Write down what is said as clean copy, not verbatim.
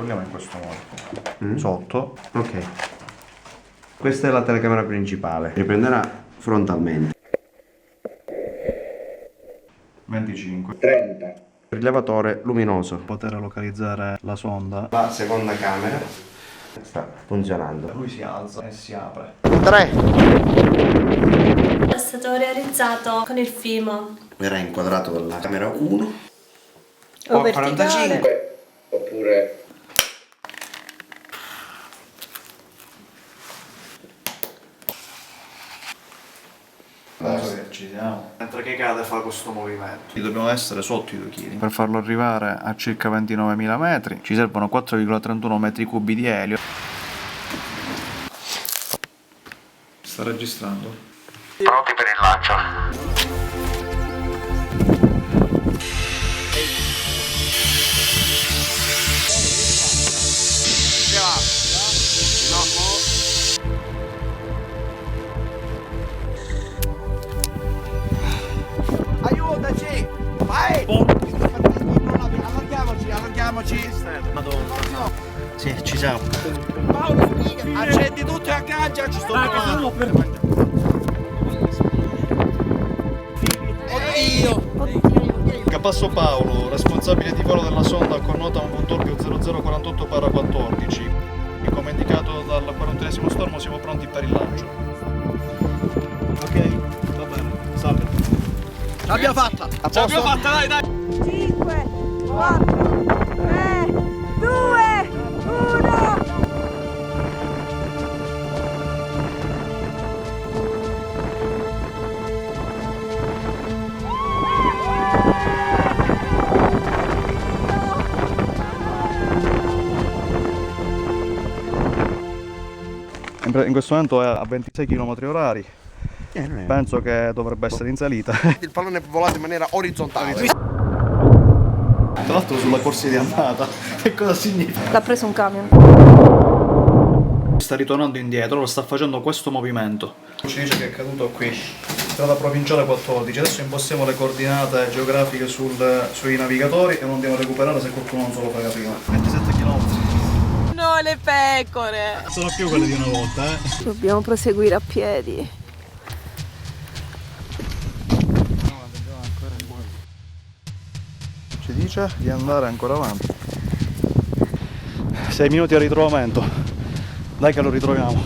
controlliamo in questo modo. Sotto. Ok. Questa è la telecamera principale. Riprenderà frontalmente. 25. 30. Rilevatore luminoso. Poter localizzare la sonda. La seconda camera sta funzionando. Lui si alza e si apre. 3. È stato realizzato con il Fimo. Verrà inquadrato dalla camera 1. O verticale. 45. Oppure Ci siamo. Mentre che cade fa questo movimento. Dobbiamo essere sotto i 2 kg. Per farlo arrivare a circa 29.000 metri ci servono 4,31 metri cubi di elio. Sta registrando? Pronti per il lancio. Aiutaci! Vai! Allarghiamoci! Madonna. Sì, ci siamo. Paolo, accendi tutto e aggancia, ci sto provando. Oddio! Capasso Paolo, responsabile di volo della sonda con nota Montorchio 0048/14. E come indicato dal 41esimo stormo siamo pronti per il lancio. Ok, va bene, salve. L'abbiamo fatta! L'abbiamo fatta, dai, dai! 5, 4, 3, 2, 1. In questo momento è a 26 km/h. Penso che dovrebbe essere in salita. Il pallone è volato in maniera orizzontale. Tra l'altro sulla corsia di andata. Che cosa significa? L'ha preso un camion. Sta ritornando indietro, lo sta facendo questo movimento. Ci dice che è caduto qui, strada provinciale 14. Adesso impostiamo le coordinate geografiche sui navigatori e lo andiamo a recuperare se qualcuno non se lo frega prima. 27 km. No, le pecore. Sono più quelle di una volta, Dobbiamo proseguire a piedi. Ci dice di andare ancora avanti. 6 minuti a ritrovamento. Dai che lo ritroviamo.